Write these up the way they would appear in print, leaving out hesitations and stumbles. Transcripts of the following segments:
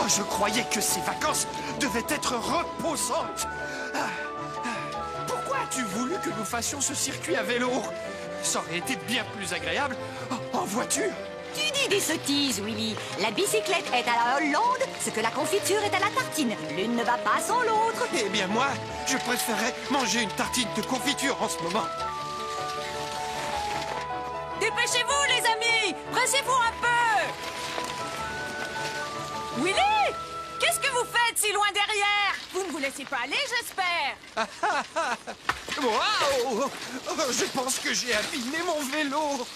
Oh, je croyais que ces vacances devaient être reposantes. Pourquoi as-tu voulu que nous fassions ce circuit à vélo? Ça aurait été bien plus agréable en voiture. Tu dis des sottises, Willy. La bicyclette est à la Hollande, ce que la confiture est à la tartine. L'une ne va pas sans l'autre. Eh bien moi, je préférerais manger une tartine de confiture en ce moment. Dépêchez-vous, les amis! Pressez-vous un peu! Willy! Qu'est-ce que vous faites si loin derrière? Vous ne vous laissez pas aller, j'espère! Waouh! Je pense que j'ai abîmé mon vélo.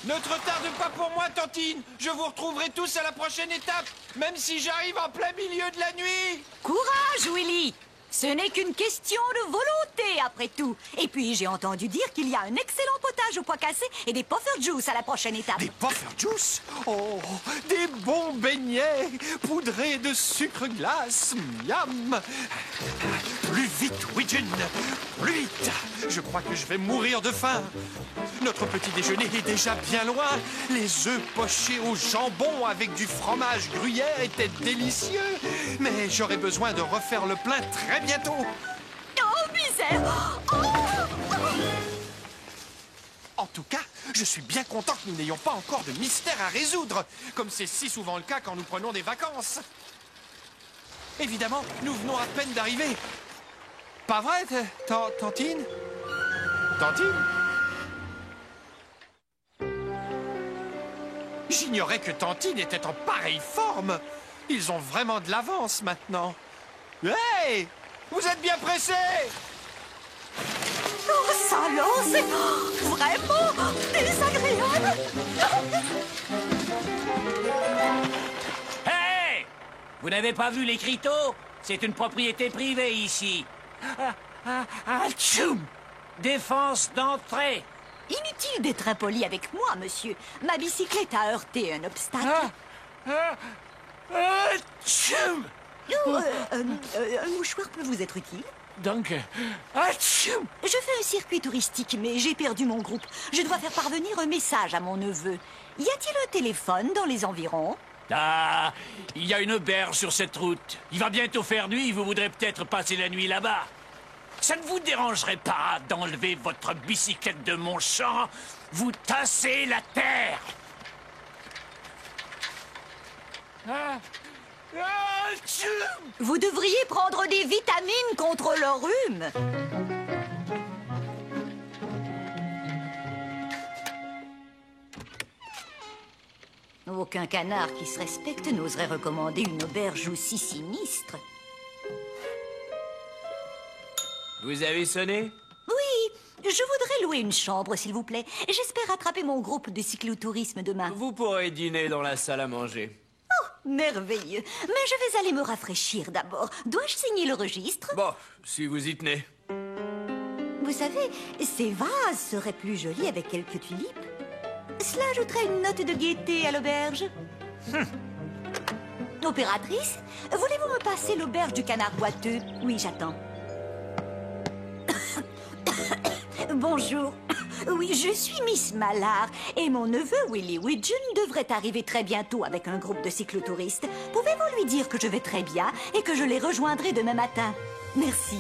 Ne te retarde pas pour moi, Tantine. Je vous retrouverai tous à la prochaine étape, même si j'arrive en plein milieu de la nuit. Courage, Willy! Ce n'est qu'une question de volonté, après tout. Et puis, j'ai entendu dire qu'il y a un excellent potage aux pois cassés et des puffer juice à la prochaine étape. Des puffer juice? Oh, des bons beignets poudrés de sucre glace. Miam! Plus vite, Widgeon! Plus vite! Je crois que je vais mourir de faim. Notre petit déjeuner est déjà bien loin. Les œufs pochés au jambon avec du fromage gruyère étaient délicieux. Mais j'aurai besoin de refaire le plein très bientôt. Oh, misère! En tout cas, je suis bien content que nous n'ayons pas encore de mystère à résoudre, comme c'est si souvent le cas quand nous prenons des vacances. Évidemment, nous venons à peine d'arriver. Pas vrai, Tantine? Tantine? J'ignorais que Tantine était en pareille forme. Ils ont vraiment de l'avance maintenant. Hey! Vous êtes bien pressés? Oh, salaud, c'est vraiment désagréable! Hey! Vous n'avez pas vu l'écriteau? C'est une propriété privée ici. Tchoum! Défense d'entrée. Inutile d'être impoli avec moi, monsieur. Ma bicyclette a heurté un obstacle. Tchoum! Un mouchoir peut vous être utile? Donc, tchoum! Je fais un circuit touristique, mais j'ai perdu mon groupe. Je dois faire parvenir un message à mon neveu. Y a-t-il un téléphone dans les environs? Ah, il y a une auberge sur cette route. Il va bientôt faire nuit, vous voudrez peut-être passer la nuit là-bas. Ça ne vous dérangerait pas d'enlever votre bicyclette de mon champ? Vous tassez la terre. Vous devriez prendre des vitamines contre le rhume. Aucun canard qui se respecte n'oserait recommander une auberge aussi sinistre. Vous avez sonné? Oui, je voudrais louer une chambre, s'il vous plaît. J'espère rattraper mon groupe de cyclotourisme demain. Vous pourrez dîner dans la salle à manger. Oh, merveilleux. Mais je vais aller me rafraîchir d'abord. Dois-je signer le registre? Bon, si vous y tenez. Vous savez, ces vases seraient plus jolis avec quelques tulipes. Cela ajouterait une note de gaieté à l'auberge. Opératrice, voulez-vous me passer l'auberge du canard boiteux? Oui, j'attends. Bonjour. Oui, je suis Miss Mallard et mon neveu Willy Widgeon devrait arriver très bientôt avec un groupe de cyclotouristes. Pouvez-vous lui dire que je vais très bien et que je les rejoindrai demain matin? Merci.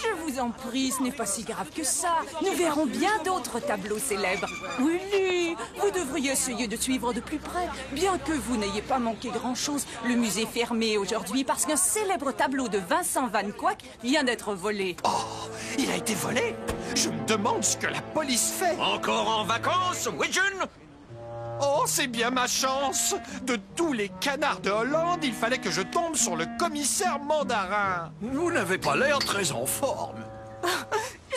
Je vous en prie, ce n'est pas si grave que ça. Nous verrons bien d'autres tableaux célèbres. Willy, vous devriez essayer de suivre de plus près. Bien que vous n'ayez pas manqué grand-chose, le musée est fermé aujourd'hui parce qu'un célèbre tableau de Vincent Van Gogh vient d'être volé. Oh, il a été volé? Je me demande ce que la police fait. Encore en vacances, Widgeon? Oh, c'est bien ma chance. De tous les canards de Hollande, il fallait que je tombe sur le commissaire Mandarin. Vous n'avez pas l'air très en forme.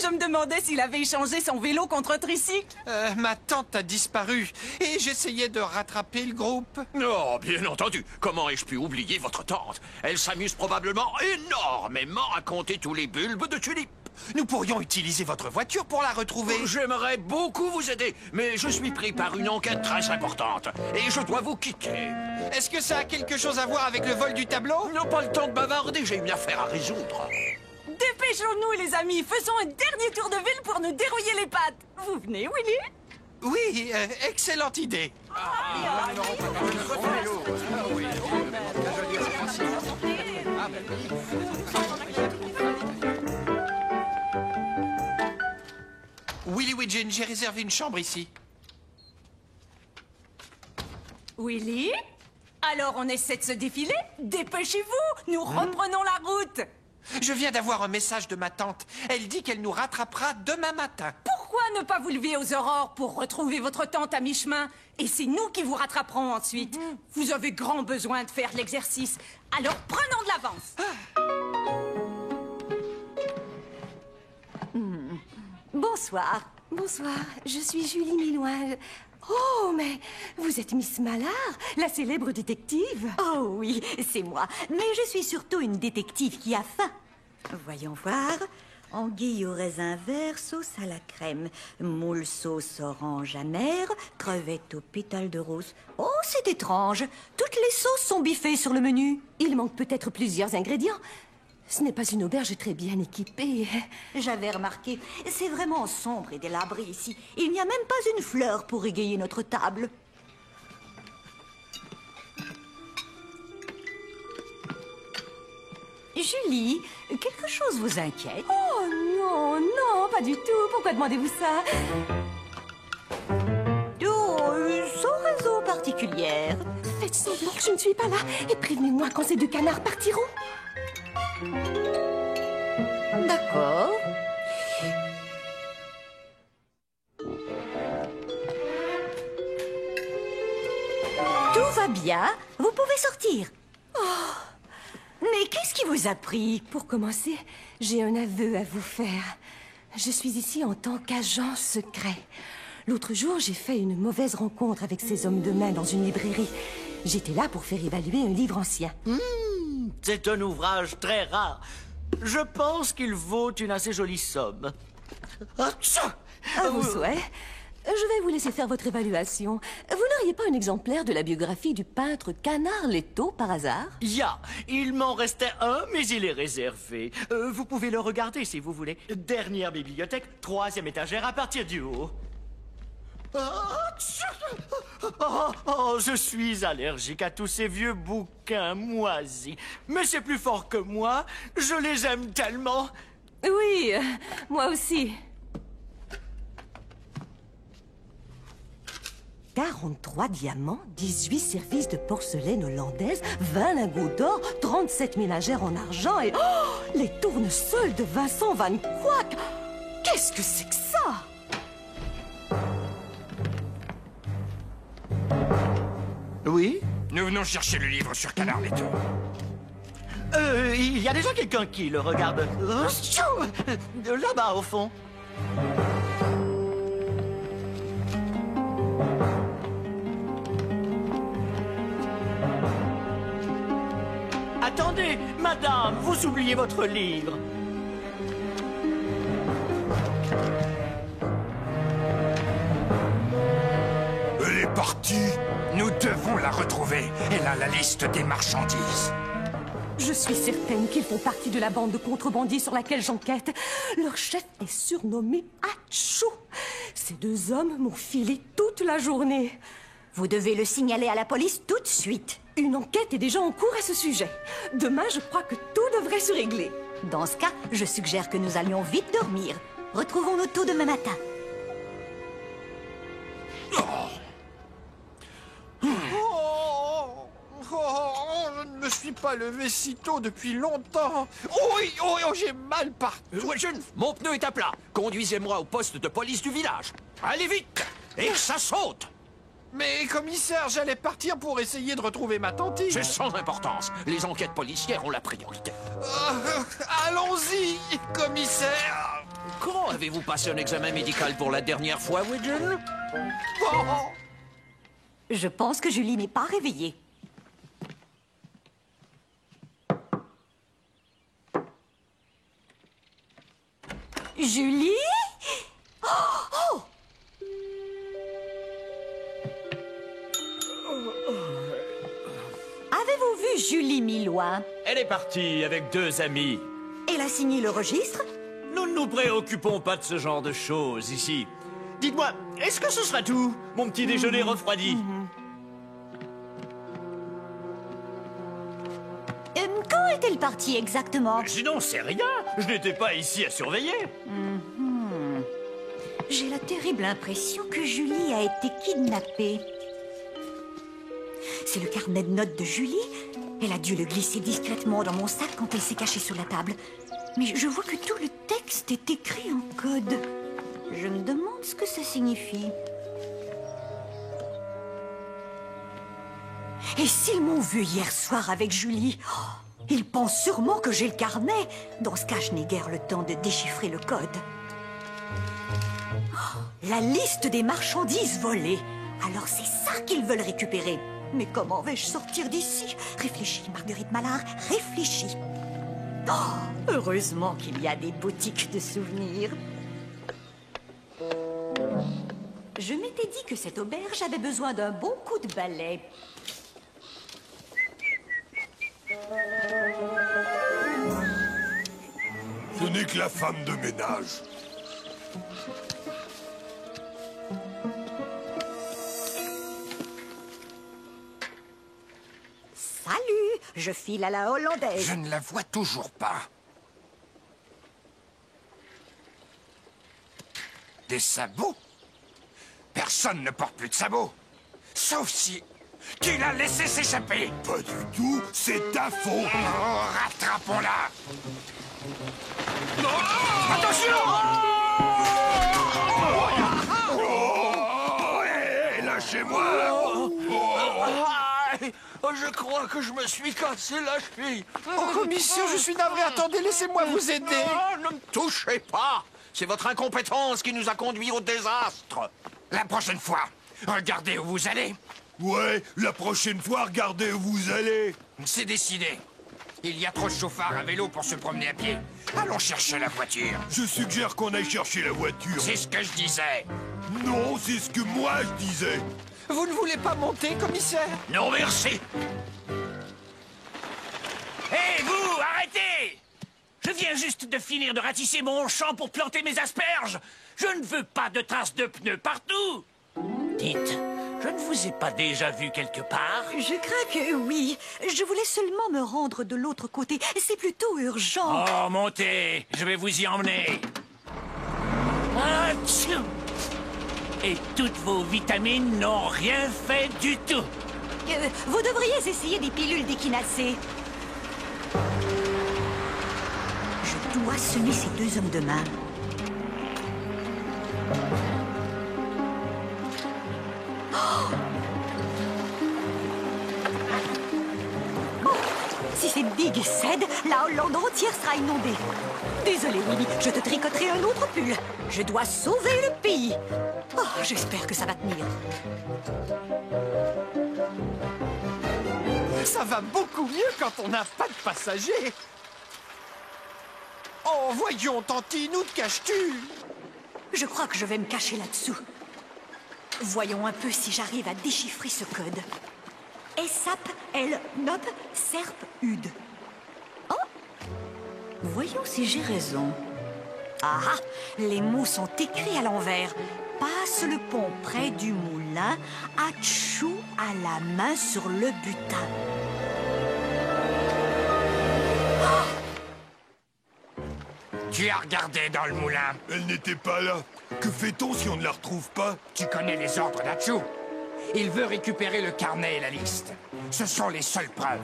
Je me demandais s'il avait échangé son vélo contre un tricycle. Ma tante a disparu et j'essayais de rattraper le groupe. Oh, bien entendu. Comment ai-je pu oublier votre tante? Elle s'amuse probablement énormément à compter tous les bulbes de tulipes. Nous pourrions utiliser votre voiture pour la retrouver. J'aimerais beaucoup vous aider, mais je suis pris par une enquête très importante et je dois vous quitter. Est-ce que ça a quelque chose à voir avec le vol du tableau? Non, pas le temps de bavarder, j'ai une affaire à résoudre. Dépêchons-nous, les amis. Faisons un dernier tour de ville pour nous dérouiller les pattes. Vous venez, Willy? Oui, excellente idée. Willy Widgeon, j'ai réservé une chambre ici. Willy? Alors on essaie de se défiler? Dépêchez-vous, nous reprenons la route. Je viens d'avoir un message de ma tante. Elle dit qu'elle nous rattrapera demain matin. Pourquoi ne pas vous lever aux aurores pour retrouver votre tante à mi-chemin? Et c'est nous qui vous rattraperons ensuite. Vous avez grand besoin de faire de l'exercice. Alors prenons de l'avance. Bonsoir. Bonsoir, je suis Julie Miloin. Oh, mais vous êtes Miss Mallard, la célèbre détective? Oh oui, c'est moi. Mais je suis surtout une détective qui a faim. Voyons voir. Anguille au raisin vert, sauce à la crème. Moule sauce orange amère, crevettes aux pétales de rose. Oh, c'est étrange. Toutes les sauces sont biffées sur le menu. Il manque peut-être plusieurs ingrédients. Ce n'est pas une auberge très bien équipée. J'avais remarqué, c'est vraiment sombre et délabré ici. Il n'y a même pas une fleur pour égayer notre table. Julie, quelque chose vous inquiète? Oh non, non, pas du tout. Pourquoi demandez-vous ça? Oh, sans raison particulière. Faites semblant que je ne suis pas là et prévenez-moi quand ces deux canards partiront. D'accord. Tout va bien. Vous pouvez sortir. Oh. Mais qu'est-ce qui vous a pris? Pour commencer, j'ai un aveu à vous faire. Je suis ici en tant qu'agent secret. L'autre jour, j'ai fait une mauvaise rencontre avec ces hommes de main dans une librairie. J'étais là pour faire évaluer un livre ancien. C'est un ouvrage très rare. Je pense qu'il vaut une assez jolie somme. À vos souhaits. Je vais vous laisser faire votre évaluation. Vous n'auriez pas un exemplaire de la biographie du peintre Canard Letto, par hasard? Il m'en restait un, mais il est réservé. Vous pouvez le regarder si vous voulez. Dernière bibliothèque, 3e étagère à partir du haut. Je suis allergique à tous ces vieux bouquins moisis. Mais c'est plus fort que moi. Je les aime tellement. Oui, moi aussi. 43 diamants, 18 services de porcelaine hollandaise, 20 lingots d'or, 37 ménagères en argent et... Oh, les tournesols de Vincent Van Quack! Qu'est-ce que c'est que ça? Oui? Nous venons chercher le livre sur Canard Letto. Il y a déjà quelqu'un qui le regarde. Là-bas, au fond. Attendez, madame, vous oubliez votre livre. Elle est partie. Nous devons la retrouver. Elle a la liste des marchandises. Je suis certaine qu'ils font partie de la bande de contrebandiers sur laquelle j'enquête. Leur chef est surnommé Achou. Ces deux hommes m'ont filé toute la journée. Vous devez le signaler à la police tout de suite. Une enquête est déjà en cours à ce sujet. Demain, je crois que tout devrait se régler. Dans ce cas, je suggère que nous allions vite dormir. Retrouvons-nous tôt demain matin. Je ne me suis pas levé si tôt depuis longtemps. Oui, j'ai mal partout. Widgeon, mon pneu est à plat. Conduisez-moi au poste de police du village. Allez vite. Et que ça saute. Mais commissaire, j'allais partir pour essayer de retrouver ma tantine. C'est sans importance. Les enquêtes policières ont la priorité. Allons-y, commissaire. Quand avez-vous passé un examen médical pour la dernière fois, Widgeon? Je pense que Julie n'est pas réveillée. Julie? Oh! Avez-vous vu Julie Miloin? Elle est partie avec 2 amis. Elle a signé le registre? Nous ne nous préoccupons pas de ce genre de choses ici. Dites-moi, est-ce que ce sera tout, mon petit déjeuner refroidi? Quand est-elle partie exactement? Sinon, c'est rien. Je n'étais pas ici à surveiller. J'ai la terrible impression que Julie a été kidnappée. C'est le carnet de notes de Julie. Elle a dû le glisser discrètement dans mon sac quand elle s'est cachée sous la table. Mais je vois que tout le texte est écrit en code. Je me demande ce que ça signifie. Et s'ils m'ont vu hier soir avec Julie, ils pensent sûrement que j'ai le carnet. Dans ce cas, je n'ai guère le temps de déchiffrer le code. La liste des marchandises volées. Alors c'est ça qu'ils veulent récupérer. Mais comment vais-je sortir d'ici? Réfléchis, Marguerite Mallard, réfléchis. Heureusement qu'il y a des boutiques de souvenirs. Je m'étais dit que cette auberge avait besoin d'un bon coup de balai. Ce n'est que la femme de ménage. Salut, je file à la hollandaise. Je ne la vois toujours pas. Des sabots? Personne ne porte plus de sabots. Sauf si... Tu l'as laissé s'échapper. Pas du tout, c'est ta faute. Oh, rattrapons-la. Attention! Oh, hé, lâchez-moi. Je crois que je me suis cassé la cheville. Oh, commissaire, je suis navré. Attendez, laissez-moi vous aider. Oh, ne me touchez pas. C'est votre incompétence qui nous a conduits au désastre. La prochaine fois, regardez où vous allez. Ouais, la prochaine fois, regardez où vous allez. C'est décidé. Il y a trop de chauffards à vélo pour se promener à pied. Allons chercher la voiture. Je suggère qu'on aille chercher la voiture. C'est ce que je disais. Non, c'est ce que moi je disais. Vous ne voulez pas monter, commissaire? Non, merci. Hé, vous, arrêtez! Je viens juste de finir de ratisser mon champ pour planter mes asperges. Je ne veux pas de traces de pneus partout. Dites, je ne vous ai pas déjà vu quelque part? Je crains que oui. Je voulais seulement me rendre de l'autre côté. C'est plutôt urgent. Oh, montez, je vais vous y emmener. Atchou! Et toutes vos vitamines n'ont rien fait du tout. Vous devriez essayer des pilules d'équinacée. Je dois semer ces deux hommes de main. Si cette digue cède, la Hollande entière sera inondée. Désolée, Willy, je te tricoterai un autre pull. Je dois sauver le pays. Oh, j'espère que ça va tenir. Ça va beaucoup mieux quand on n'a pas de passagers. Oh, voyons, Tantine, où te caches-tu? Je crois que je vais me cacher là-dessous. Voyons un peu si j'arrive à déchiffrer ce code. SAP, L, NOP, SERP, UD. Oh! Voyons si j'ai raison. Ah! Les mots sont écrits à l'envers. Passe le pont près du moulin, Atchou à la main sur le butin. Tu as regardé dans le moulin. Elle n'était pas là. Que fait-on si on ne la retrouve pas? Tu connais les ordres d'Atchou. Il veut récupérer le carnet et la liste. Ce sont les seules preuves.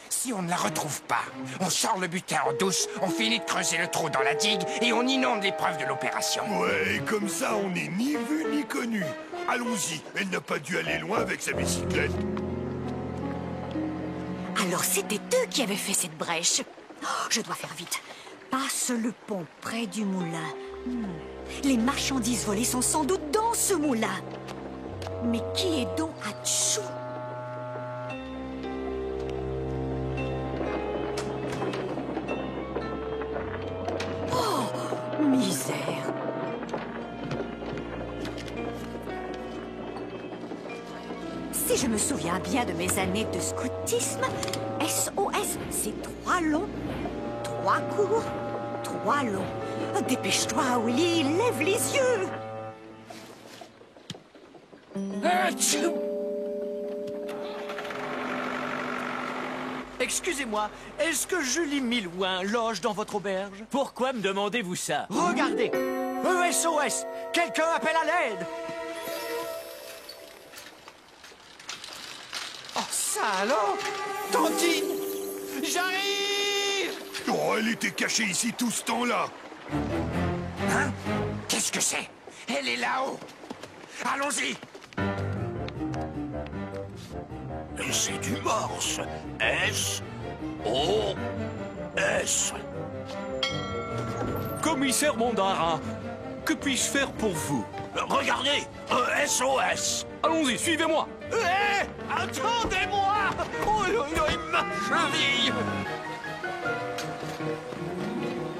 Si on ne la retrouve pas, on sort le butin en douce, on finit de creuser le trou dans la digue et on inonde les preuves de l'opération. Ouais, et comme ça, on n'est ni vu ni connu. Allons-y, elle n'a pas dû aller loin avec sa bicyclette. Alors c'était eux qui avaient fait cette brèche. Oh, je dois faire vite. Passe le pont près du moulin. Les marchandises volées sont sans doute dans ce moulin. Mais qui est donc Atchou? Oh, misère. Si je me souviens bien de mes années de scoutisme, SOS, c'est 3 longs, 3 courts, 3 longs. Dépêche-toi, Willy, lève les yeux. Excusez-moi, est-ce que Julie Milouin loge dans votre auberge? Pourquoi me demandez-vous ça? Regardez! ESOS! Quelqu'un appelle à l'aide! Oh, ça alors? Tantine! J'arrive! Oh, elle était cachée ici tout ce temps-là. Hein? Qu'est-ce que c'est? Elle est là-haut. Allons-y. Et c'est du morse. S-O-S. Commissaire Mandarin, que puis-je faire pour vous? Regardez, SOS. Allons-y, suivez-moi. Hé! Attendez-moi! Oh, ma cheville!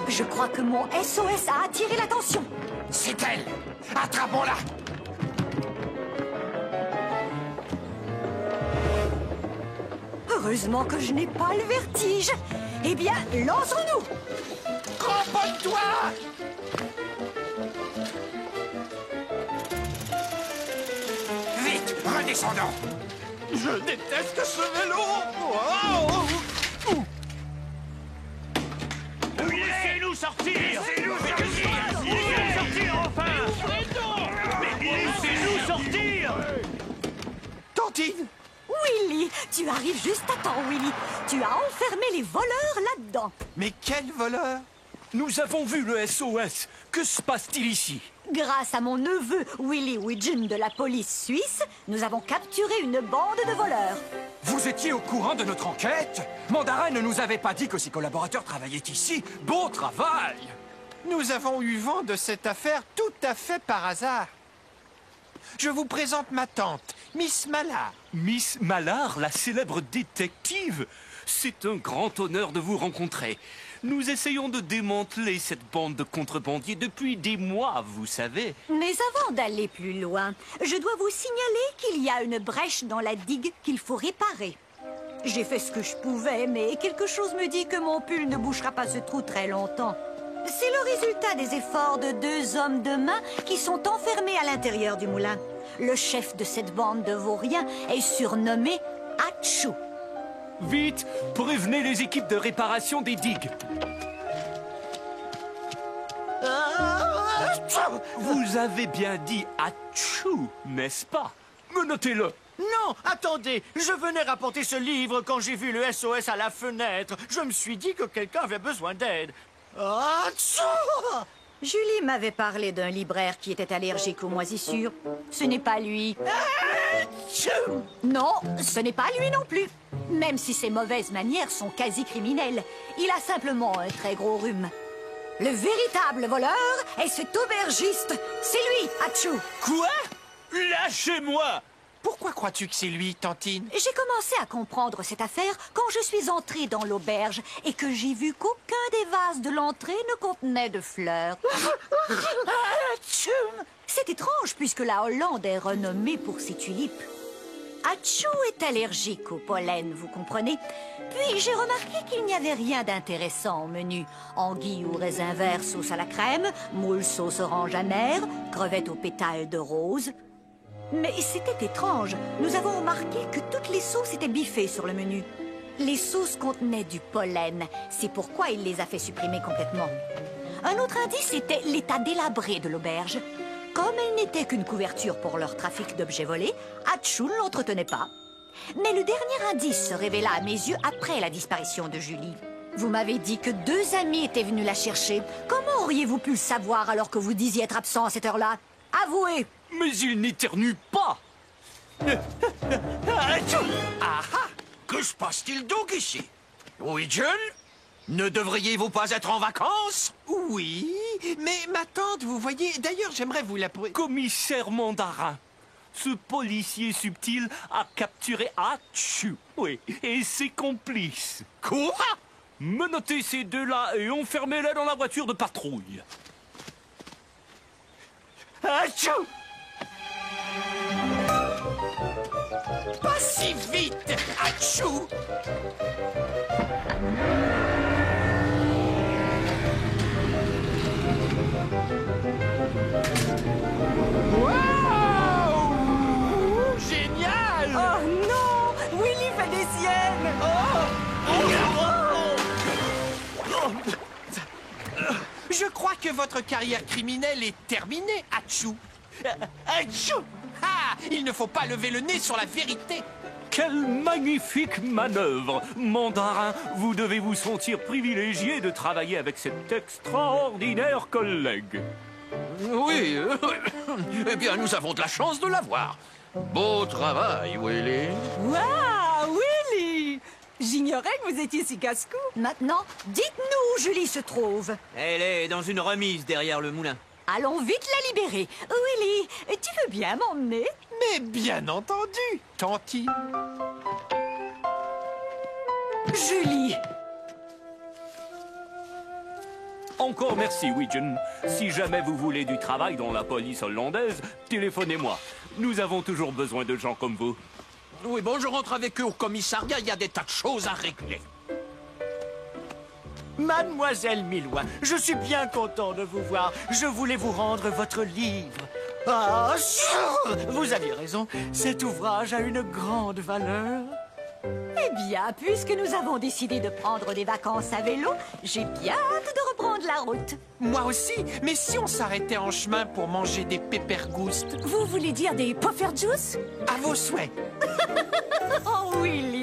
Je crois que mon SOS a attiré l'attention. C'est elle! Attrapons-la! Heureusement que je n'ai pas le vertige. Eh bien, lançons-nous! Cramponne-toi! Vite, redescendons! Je déteste ce vélo! Laissez-nous sortir! Laissez-nous sortir! Laissez-nous sortir, enfin! Mais laissez-nous sortir! Tantine! Willy, tu arrives juste à temps, Willy. Tu as enfermé les voleurs là-dedans. Mais quel voleur! Nous avons vu le SOS. Que se passe-t-il ici? Grâce à mon neveu Willy Widgeon de la police suisse, nous avons capturé une bande de voleurs. Vous étiez au courant de notre enquête? Mandarin ne nous avait pas dit que ses collaborateurs travaillaient ici. Beau travail! Nous avons eu vent de cette affaire tout à fait par hasard. Je vous présente ma tante, Miss Mallard. Miss Mallard, la célèbre détective. C'est un grand honneur de vous rencontrer. Nous essayons de démanteler cette bande de contrebandiers depuis des mois, vous savez. Mais avant d'aller plus loin, je dois vous signaler qu'il y a une brèche dans la digue qu'il faut réparer. J'ai fait ce que je pouvais, mais quelque chose me dit que mon pull ne bouchera pas ce trou très longtemps. C'est le résultat des efforts de 2 hommes de main qui sont enfermés à l'intérieur du moulin. Le chef de cette bande de vauriens est surnommé Hatchou. Vite, prévenez les équipes de réparation des digues. Vous avez bien dit Hatchou, n'est-ce pas? Menotez-le. Non, attendez, je venais rapporter ce livre quand j'ai vu le SOS à la fenêtre. Je me suis dit que quelqu'un avait besoin d'aide. Julie m'avait parlé d'un libraire qui était allergique aux moisissures. Ce n'est pas lui. Non, ce n'est pas lui non plus. Même si ses mauvaises manières sont quasi criminelles, il a simplement un très gros rhume. Le véritable voleur est cet aubergiste. C'est lui, Hatchou. Quoi? Lâchez-moi! Pourquoi crois-tu que c'est lui, Tantine? J'ai commencé à comprendre cette affaire quand je suis entrée dans l'auberge et que j'ai vu qu'aucun des vases de l'entrée ne contenait de fleurs. C'est étrange puisque la Hollande est renommée pour ses tulipes. Hatchou est allergique au pollen, vous comprenez? Puis j'ai remarqué qu'il n'y avait rien d'intéressant au menu. Anguille ou raisin vert sauce à la crème, moule sauce orange amère, crevettes aux pétales de rose. Mais c'était étrange. Nous avons remarqué que toutes les sauces étaient biffées sur le menu. Les sauces contenaient du pollen. C'est pourquoi il les a fait supprimer complètement. Un autre indice était l'état délabré de l'auberge. Comme elle n'était qu'une couverture pour leur trafic d'objets volés, Hatchou ne l'entretenait pas. Mais le dernier indice se révéla à mes yeux après la disparition de Julie. Vous m'avez dit que 2 amis étaient venus la chercher. Comment auriez-vous pu le savoir alors que vous disiez être absent à cette heure-là? Avouez! Mais il n'éternue pas. Ah! Que se passe-t-il donc ici? Widgeon? Ne devriez-vous pas être en vacances? Oui, mais ma tante, vous voyez... D'ailleurs, j'aimerais vous la... Commissaire Mandarin, ce policier subtil a capturé Hatchou, oui, et ses complices. Quoi? Menottez ces deux-là et enfermez-les dans la voiture de patrouille. Hatchou! Pas si vite, Hatchou! sienne. Je crois que votre carrière criminelle est terminée, Achou. Achou! Ah, il ne faut pas lever le nez sur la vérité. Quelle magnifique manœuvre! Mandarin, vous devez vous sentir privilégié de travailler avec cet extraordinaire collègue. Oui, eh bien, nous avons de la chance de l'avoir. Beau travail, Willy. Waouh, Willy! J'ignorais que vous étiez si casse-cou. Maintenant, dites-nous où Julie se trouve. Elle est dans une remise derrière le moulin. Allons vite la libérer. Willy, tu veux bien m'emmener? Mais bien entendu, Tanti. Julie! Encore merci, Widgeon. Si jamais vous voulez du travail dans la police hollandaise, téléphonez-moi. Nous avons toujours besoin de gens comme vous. Oui, bon, je rentre avec eux au commissariat, il y a des tas de choses à régler. Mademoiselle Milois, je suis bien content de vous voir. Je voulais vous rendre votre livre. Ah, vous aviez raison. Cet ouvrage a une grande valeur. Eh bien, puisque nous avons décidé de prendre des vacances à vélo, j'ai bien hâte de reprendre la route. Moi aussi, mais si on s'arrêtait en chemin pour manger des peppergoustes? Vous voulez dire des puffer juice? À vos souhaits. Oh, Willy!